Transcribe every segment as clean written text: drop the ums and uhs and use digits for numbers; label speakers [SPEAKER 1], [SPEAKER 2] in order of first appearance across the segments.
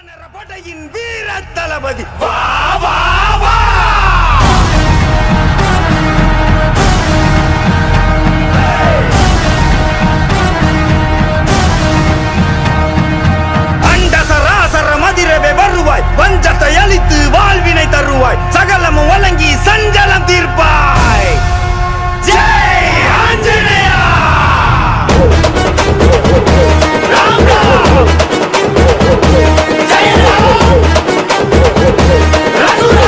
[SPEAKER 1] படையின் வீர தளபதி வா வா வா அண்ட சராசர மதிரவே வருவாய் வஞ்சத்தை அழித்து வாழ்வினை தருவாய் சகலமும் வழங்கி சஞ்சலம் தீர்ப்பாய் ஜெய் ஆஞ்சநேயா ராம் ராம் ஜெய் ராம் ரகுராம்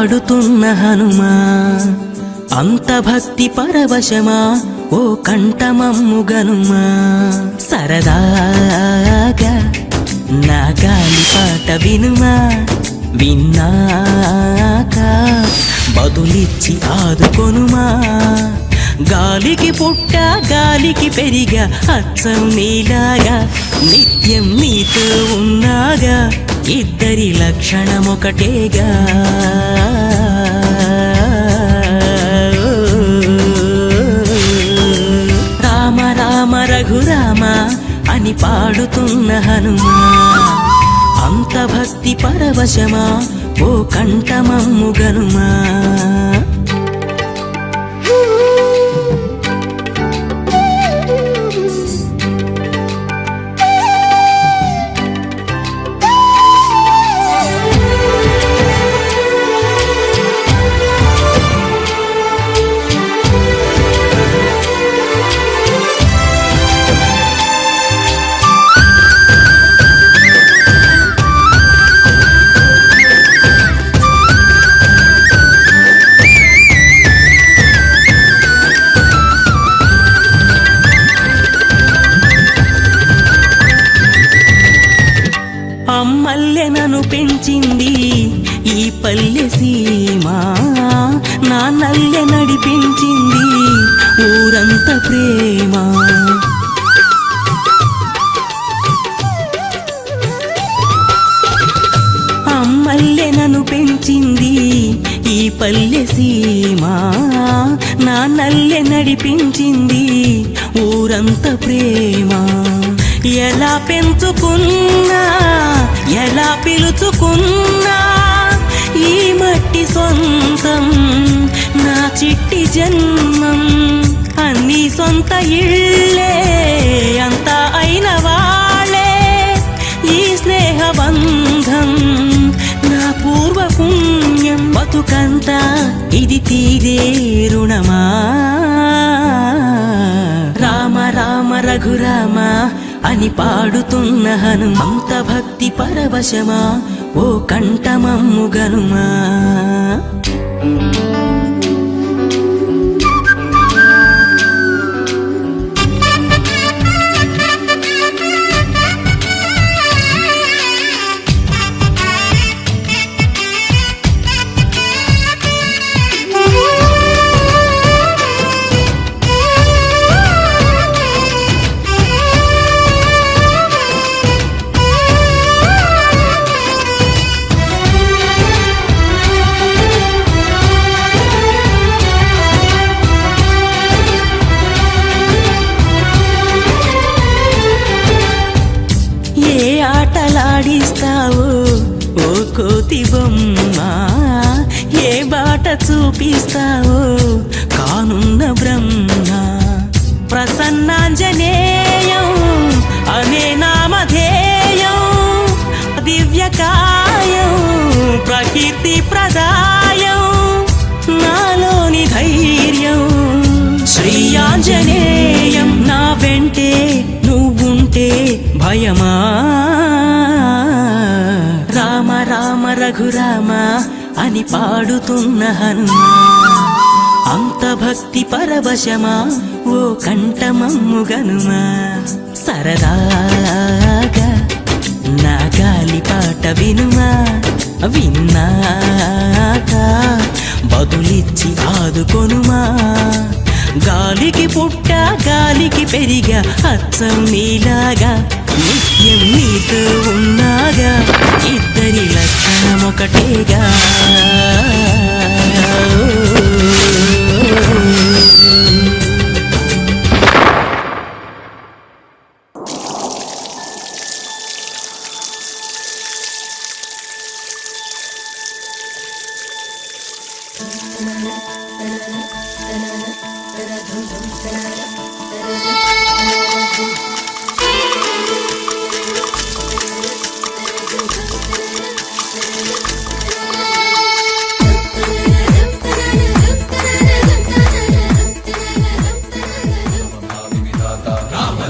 [SPEAKER 2] పాడుతున్న హనుమా అంత భక్తి పరవశమా ఓ కంఠమమ్ము గనుమా సరదాగా నా గాలి పాట వినుమా విన్నాక బదులిచ్చి ఆదుకొనుమా గాలికి పుట్ట గాలికి పెరిగా అచ్చం నీలాగా నిత్యం నీతో ఉన్నాగా ఇద్దరి లక్షణమొకటేగా రామ రామ రఘురామ అని పాడుతున్న హనుమా అంత భక్తి పరవశమా ఓ కంఠమమ్ము గనుమా అమ్మల్లెనను పెంచింది ఈ పల్లె సీమ నాన్నల్లె నడిపించింది ఊరంత ప్రేమ అమ్మల్లెనను పెంచింది ఈ పల్లె సీమ నాన్నల్లె నడిపించింది ఊరంత ప్రేమ ఎలా పెంచుకున్నా ఎలా పిలుచుకున్నా ఈ మట్టి సొంతం నా చిట్టి జన్మం అన్ని సొంత ఇళ్ళే అంతా అయిన వాళ్ళే ఈ స్నేహ బంధం నా పూర్వ పుణ్యం బతుకంతా ఇది తీరే రుణమా రామ రామ రఘురామ అని పాడుతున్న హనుమంత భక్తి పరవశమా ఓ కంఠమమ్ము గనుమా ఆటలాడిస్తావు ఓ కోతి బొమ్మ ఏ బాట చూపిస్తావు కానున్న బ్రహ్మ ప్రసన్నాంజనేయం అనే నామధేయం దివ్యకాయం ప్రకీర్తి ప్రదాయం నాలోని ధైర్యం శ్రీ ఆంజనేయం నా వెంటే నువ్వుంటే భయమా రామ రామ రఘురామ అని పాడుతున్న హనుమా అంత భక్తి పరవశమా ఓ కంఠమమ్ము గనుమా సరదాగా నా గాలి పాట వినుమా విన్నాక బదులిచ్చి ఆదుకొనుమా గాలికి పుట్ట గాలికి పెరిగా అచ్చం నీలాగా నిత్యం నీతో ఉన్నాగా ఇద్దరి లక్షణమొకటేగా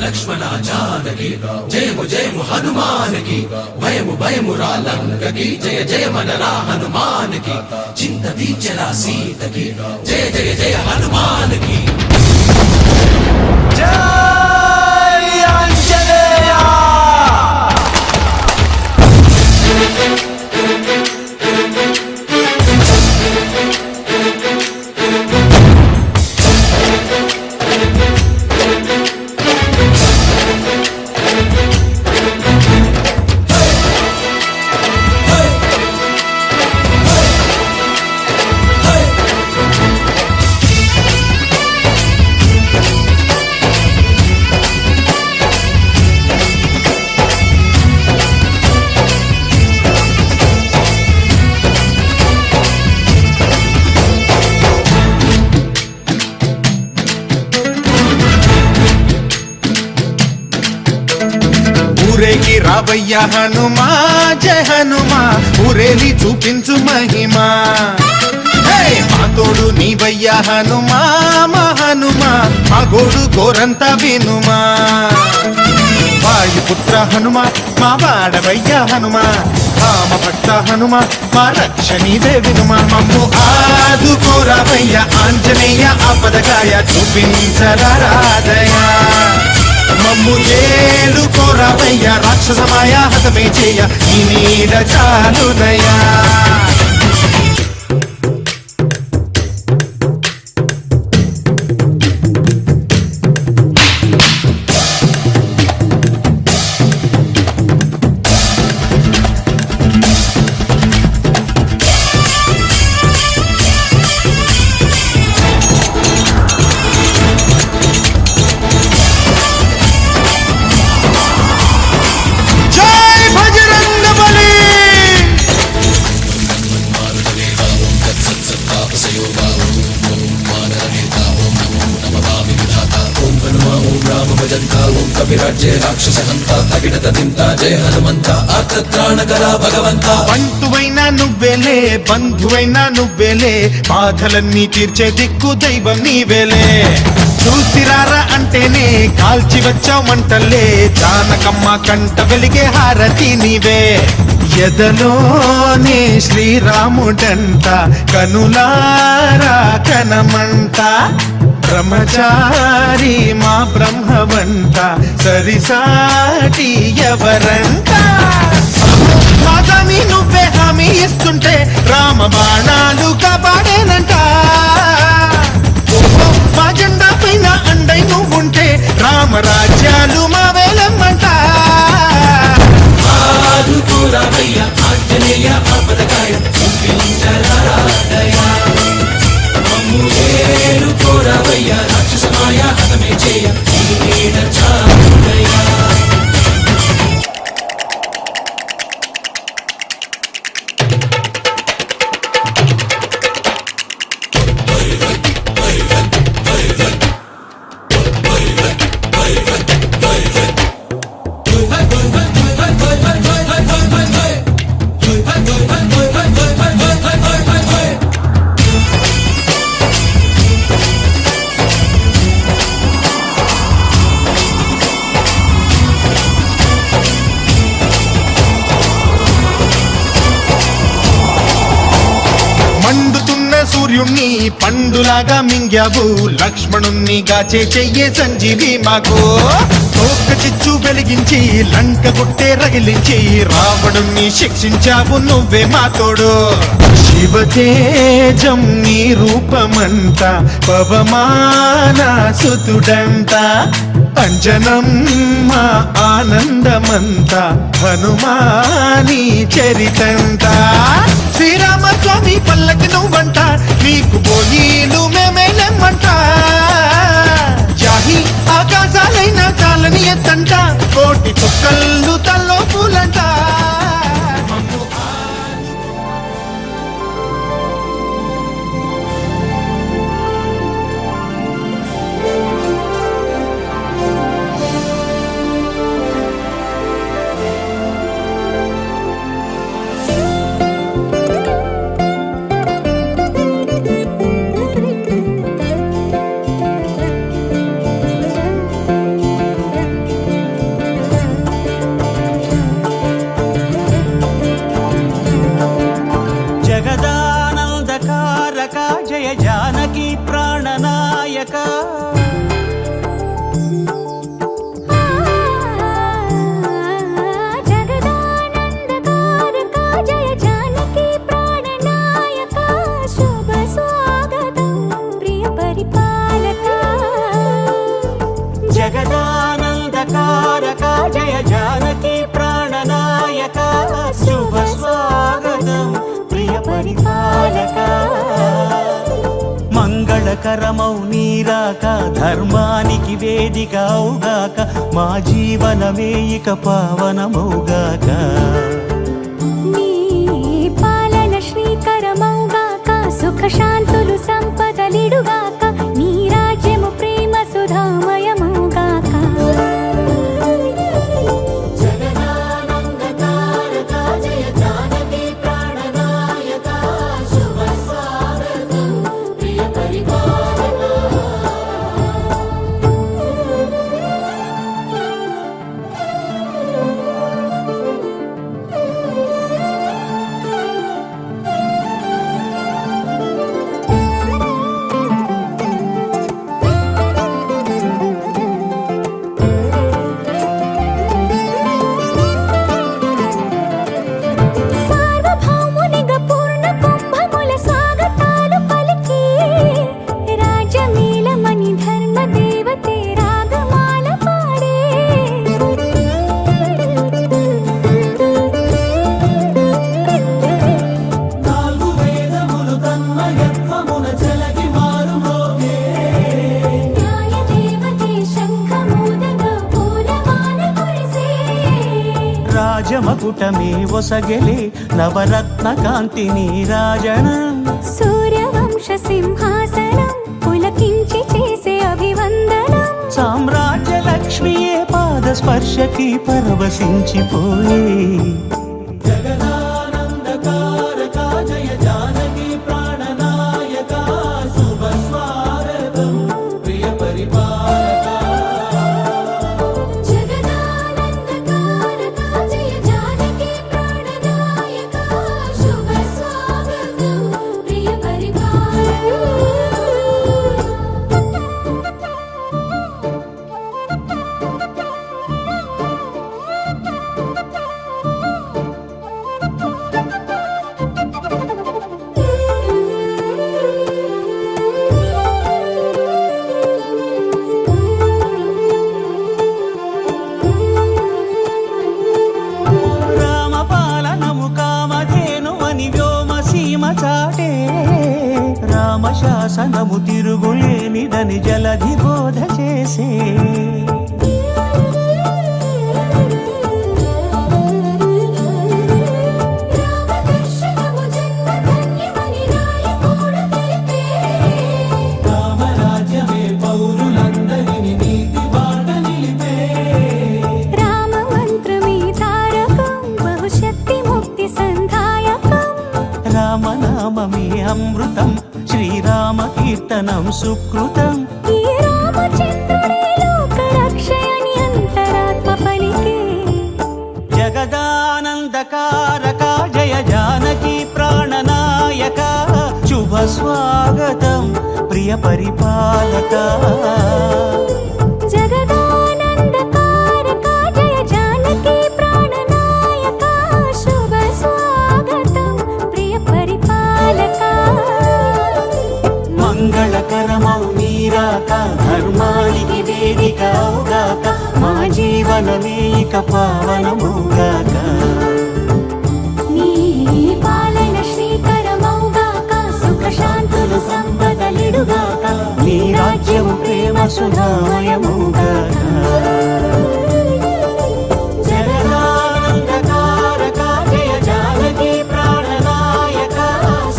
[SPEAKER 3] లక్ష్మణ జానకి జయము జయము హనుమానికి భయము భయము రాలంకకి జయ జయ మనరా హనుమానికి చింత తీర్చరా సీతకి జయ జయ జయ హనుమానికి
[SPEAKER 1] జై ఆంజనేయ
[SPEAKER 4] ఊరేగి రావయ్య హనుమా జయ హనుమా ఊరేలి చూపించు మహిమా మా తోడు నీవయ్య హనుమా మా హనుమా మా గోడు గోరంత వినుమా వాయుపుత్ర హనుమా మా వాడవయ్య హనుమా రామ భక్త హనుమా మా రక్షణీదే వినుమా మమ్ము ఆదుకోరావయ్య ఆంజనేయ ఆపదగాయ చూపించరాదయా మమ్ము ఏలుకోరావయ్య రాక్షసమాయ హతమే చేయ ఈ నీడ చాలునయా బంటువైనా నువ్వేలే బంధువైనా నువ్వేలే బాధలన్నీ తీర్చే దిక్కు దైవం నీవేలే చూసిరారా అంటేనే కాల్చి వచ్చావు మంటలే జానకమ్మ కంట వెలిగే హారతి నీవే ఎదలోనే శ్రీరాముడంట కనులారా కనమంట బ్రహ్మచారి మా బ్రహ్మవంట సరిసాటి ఎవరంట మాదామి నువ్వే హామీ ఇస్తుంటే రామ బాణాలు కాపాడేనంట మా జెండా పైన అండై నువ్వుంటే రామరాజ్యాలు మా వేలమ్మంట ఆంజనేయ ఆపదకాయ చూపించరాదయా కోరవయ్య రాక్షసమాయ హతమే చేయ ఈ నీడ చాలునయా సూర్యుణ్ణి పండులాగా మింగావు లక్ష్మణుణ్ణి గాచే చెయ్యే సంజీవి మాకు తోక చిచ్చు వెలిగించి లంక గుట్టే రగిలించి రావణుణ్ణి శిక్షించావు నువ్వే మా తోడు శివతేజం నీ రూపమంట పవమాన సుతుడంట అంజనం మా ఆనందమంత హనుమాని చరితంట శ్రీరామస్వామి పల్లకి నువ్వంట నీకు పోయిలు మేమేలమ్మంట జాహి ఆకాశాలైనా చాలని ఎత్తంట కోటి చుక్కళ్ళు తల్లో పూలంట
[SPEAKER 2] జగదానందకారక జయ జానకి ప్రాణనాయక శుభ స్వాగతం ప్రియ పరిపాలక మంగళకరమౌ నీరాక ధర్మానికి వేదిక అవుగాక మా జీవనమే ఇక పావనమౌగాక
[SPEAKER 5] నీ పాలన శ్రీకరమౌగాక సుఖ శాంతులు సంపదలిడుగాక నీ రాజ్యము ప్రేమ సుధామయమౌగాక జగదానందకారక జయ జానకి ప్రాణనాయక శుభ స్వాగతం ప్రియ పరిపాలక సార్వభౌమునిగా పూర్ణ కుంభముల స్వాగతాలు పలికి రాజమేళమణి ధర్మ దేవతే రాగమాల పాడే
[SPEAKER 2] నాలుగు వేదములు తన్మయత్వమున చెలగి మారుమోగే
[SPEAKER 5] న్యాయ దేవతే శంఖమూదగా పూలవాన కురిసే
[SPEAKER 2] రాజమకుటమే ఒసగెలే నవరత్న కాంతిని రాజణం
[SPEAKER 5] సూర్యవంశ సింహాసనం పులకించి చేసే అభివందనం
[SPEAKER 2] సామ్రాజ్య లక్ష్మియే పాద స్పర్శకి పరవశించిపోయే జగదానందకారక జయ జానకి ప్రాణనాయక శుభ స్వాగతం ప్రియ పరిపాలక
[SPEAKER 5] జగదానందకారక జయ జానకి ప్రాణనాయక శుభ స్వాగతం ప్రియ పరిపాలక
[SPEAKER 2] రామపాలనము కామధేను అని వ్యోమ సీమ చాటే రామశాసనము తిరుగులేనిదని జలధి బోధ చేసే
[SPEAKER 5] రామదర్శనము జన్మధన్యమని రాయకూడ తెలిపే
[SPEAKER 2] రామరాజ్యమే పౌరులందరిని నీతి బాట నిలిపే
[SPEAKER 5] రామ మంత్రమే తారకం బహుశక్తి ముక్తి సంధాయకం
[SPEAKER 2] రామనామమే అమృతం శ్రీరామ కీర్తనం సుకృతం
[SPEAKER 5] ఈ రామచంద్రుడే లోక రక్షయని అంతరాత్మ పలికే
[SPEAKER 2] జగదానందకారక జయ జానకి ప్రాణనాయక శుభ స్వాగతం ప్రియ పరిపాలక
[SPEAKER 5] జగదానందకారక జయ జానకి ప్రాణనాయక శుభ స్వాగతం ప్రియ పరిపాలక
[SPEAKER 2] మంగళకరమౌ నీరాక ధర్మానికి వేదిక అవుగాక మా జీవనమే ఇక పావనమౌగాక
[SPEAKER 5] నీ పాలన శ్రీకరమౌగాక సుఖ శాంతులు సంపదలిడుగాక
[SPEAKER 2] నీ రాజ్యము ప్రేమ సుధామయమౌగాక జగదానందకారక జయ జానకి ప్రాణనాయక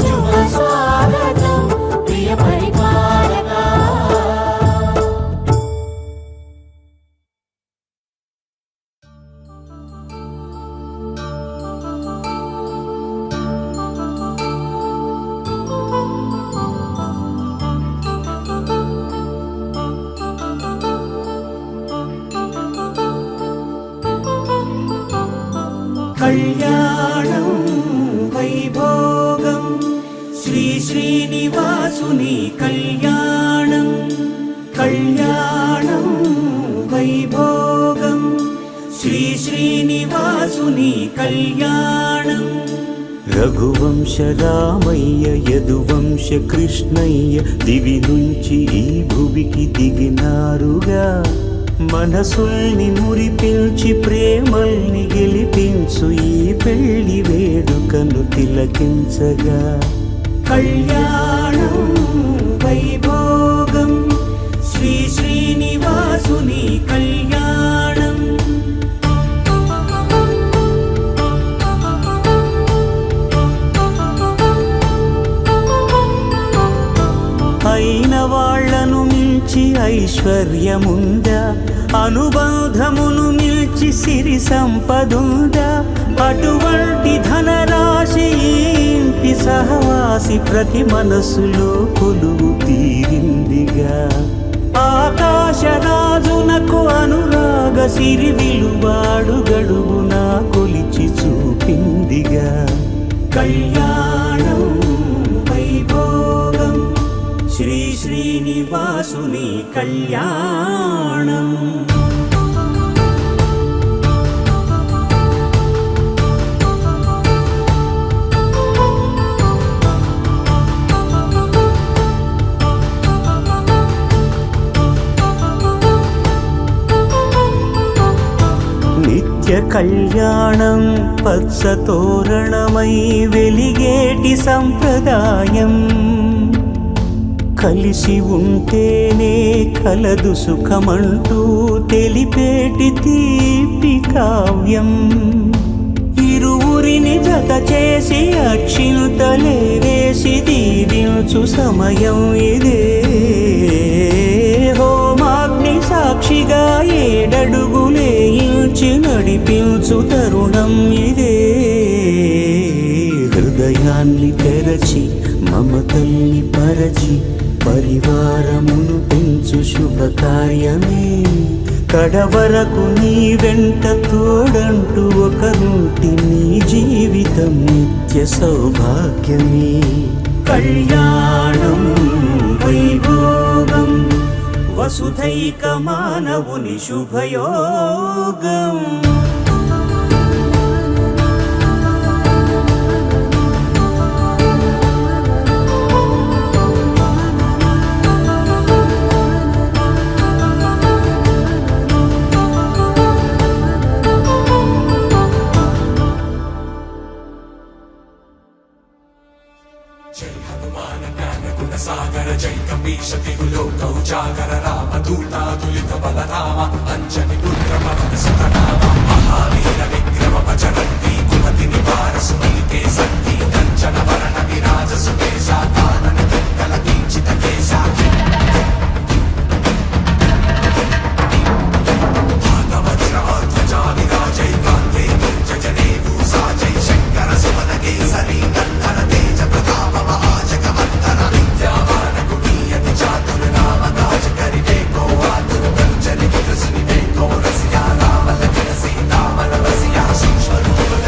[SPEAKER 2] శుభ స్వాగతం ప్రియ పరిపాలక కళ్యాణం వైభోగం శ్రీ శ్రీనివాసుని కళ్యాణం కళ్యాణం వైభోగం శ్రీ శ్రీనివాసుని కళ్యాణం రఘువంశ రామయ్య యదువంశ కృష్ణయ్య దివి నుంచి ఈ భువికి దిగినారుగా మనసుల్ని మురిపించి ప్రేమల్ని గెలిపించు ఈ పెళ్లి వేడుకను తిలకించగా కళ్యాణం వైభోగం శ్రీ శ్రీనివాసుని కళ్యాణం. అయిన వాళ్లను మించి ఐశ్వర్యముందా, అనుబంధమును మిల్చి సిరి సంపదుందా, అటువంటి ధనరాశి ఇంటి సహవాసి ప్రతి మనసులో కొలువు తీరిందిగా. ఆకాశరాజునకు అనురాగ సిరి విలువాడు గడువునా కొలిచి చూపిందిగా. కళ్యాణం వైభోగం శ్రీ శ్రీనివాసుని కళ్యాణం. నిత్య కళ్యాణం పచ్చ తోరణమై వెలిగేటి సంప్రదాయం. కలిసి ఉంటేనే కలదు సుఖమంటూ తెలిపేటి తీపి కావ్యం. ఇరువురిని జత చేసి అక్షింతలే వేసి దీవించు సమయం ఇదే. హోమాగ్ని సాక్షిగా ఏడడుగులే ఇంచి నడిపించు తరుణం ఇదే. హృదయాన్ని తెరచి మమతల్ని పరచి పరివారమును పెంచు శుభకార్యమే. కడవరకు నీ వెంట తోడంటూ ఒకరుంటి నీ జీవితం నిత్య సౌభాగ్యమే. కళ్యాణం వైభోగం వసుధైక మానవుని శుభయోగం.
[SPEAKER 3] జై హనుమాన జ్ఞాన గుణ సాగర జై కపీశ తిరులోక ఉజాగర రామ దూతాదులిత బలరామ అంజని పుత్ర పవన సుతనామ మహావీర విక్రమ భజరంతి కుమతి నివార సుమలితే సంతి కంచన వరణ విరాజ సుకేశ కానన కల కించిత కేశ భాగవజ్ర ధ్వజా విరాజై కాంతే జనే భూసా జై శంకర సుమన కేసరి గంధర తేజ ప్రతాప మహాజగవంతర విద్యావాన గుణీయతి చాతుర నామ కాజ కరివే కో ఆతుర కంచని విరసుని వే కో రసియా రామ లక్ష్మణ సీతా మన వసియా సూక్ష్మ రూప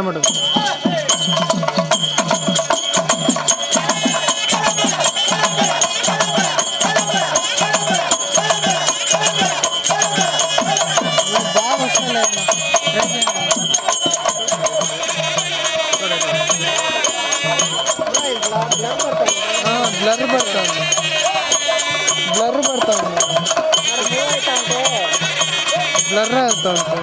[SPEAKER 6] மட்டும் ಬ್ಲರ್ ಆಗ್ತಾ ಉಂಟು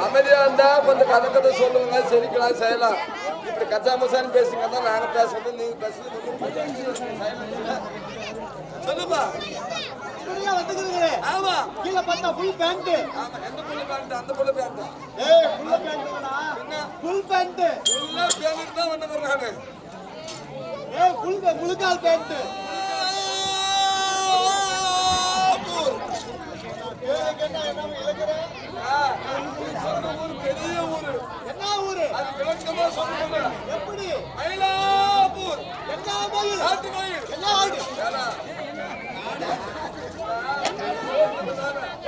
[SPEAKER 7] அமைதியா இருந்தா கொஞ்சம் கதை கதை சொல்லுங்க, சிரிக்கலாம், செய்யலாம். இப்படி கச்சா மசான்னு பேசுங்க தான் நாங்க பேசுறது, நீங்க பேசுறது. சொல்லுப்பா. ஆமா கீழே பார்த்தா ஃபுல் பேண்ட். ஆமா எந்த ஃபுல் பேண்ட்? அந்த ஃபுல் பேண்ட். ஏய் ஃபுல் பேண்ட்டா. என்ன ஃபுல் பேண்ட்? ஃபுல்லா பேண்ட் தான் வந்தவர் நானு. ஏய் ஃபுல் முழுக்கால் பேண்ட். பெரிய ஊரு. என்ன ஊரு? அது விளக்கமா சொல்லுங்க. எப்படி? மயிலாப்பூர். என்ன மயில்? ஆட்டு மயில். என்ன ஆடு?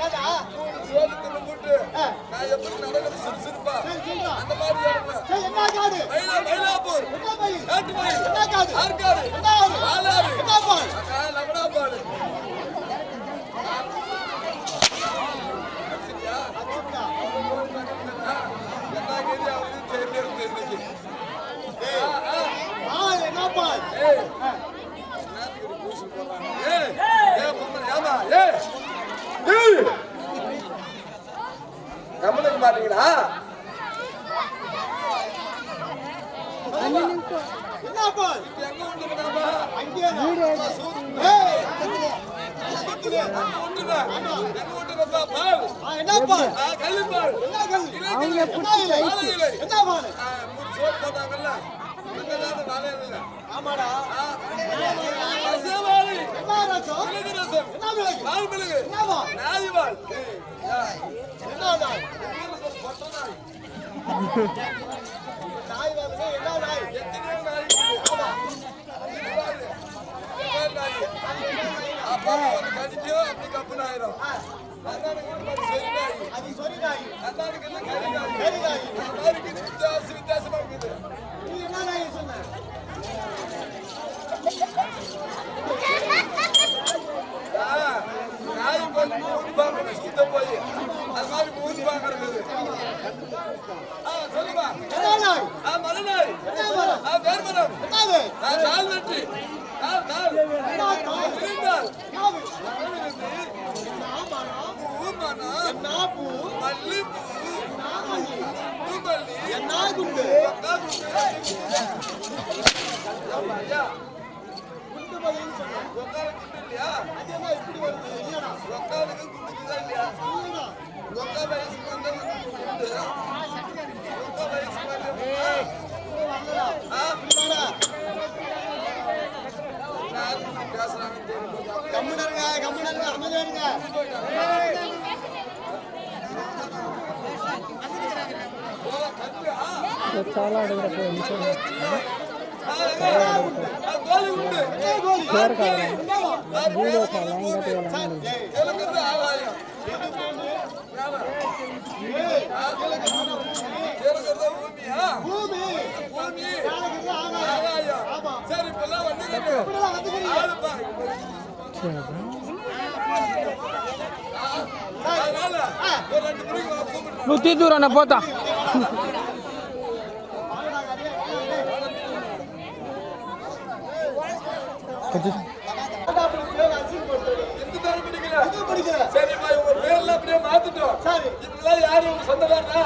[SPEAKER 7] ஏடா சோளத்துல போட்டு நான் எப்படி நடந்து சிரிப்பா அந்த மாதிரி என்ன காடு? மயிலாப்பூர். என்ன மயில்? ஆட்டு மயில். என்ன காடு? ஆர்காடு. என்ன ஆடு? ஆலாடு. என்ன பால்? லவடா பால். கவனிக்க மாட்டீங்களா? என்ன பால்? எங்க உண்டுமா? அங்கே என்ன பால்? கல்லிப்பால். என்ன கல்லு? அவங்க என்ன பால்? சோறு போட்டாங்கல்ல அந்த வாழையில. ஆமாடா. ரசவாளி. என்ன ரசம்? மிளகு ரசம். என்ன மிளகு? நாய் மிளகு. என்னவா? நாய்வால். என்ன நாய்? பட்டநாய். நாய்வால் என்ன நாய்? எத்தனை நாய்? ஆமா. நாய். அப்பா வந்து கடிச்சோ அப்படி கப்புன ஆயிரும். அந்தானுக்கு சரி நாய். அது சரி நாய். அந்தானுக்கு என்ன கறி நாய். கறி நாய். அந்தானுக்கு வித்தியாசமா இருக்குது. நீ என்ன நாய் சொன்ன? நாய் வந்து மூணு பாங்க சுத்த போய் அது மாதிரி மூணு பாங்க இருக்குது. சொல்லுமா? என்ன நாய்? மலை நாய். என்ன வேர்மரம்? என்னது? நாள் வெட்டி. நாள் இருந்தால் மல்லிப்பூ மல்லி என்ன குண்டு இல்லையா? இப்படி வருது ஒக்காலுக்கு குண்டுக்குதா இல்லையா? ஒக்கா வயசுக்கு வந்த குண்டு ஒக்கா வயசுக்கு கம்முனருங்க கம்முனருங்க அமைதியாருங்க.
[SPEAKER 6] చాలా అడుగుతారు నువ్వు తీద్దురా పోతా.
[SPEAKER 7] ఎందుకు சரிப்பா, இவங்க பேர்லாம் அப்படியே மாத்திட்டோம். இவங்கெல்லாம் யாரு? இவங்க சொந்தக்காரனா?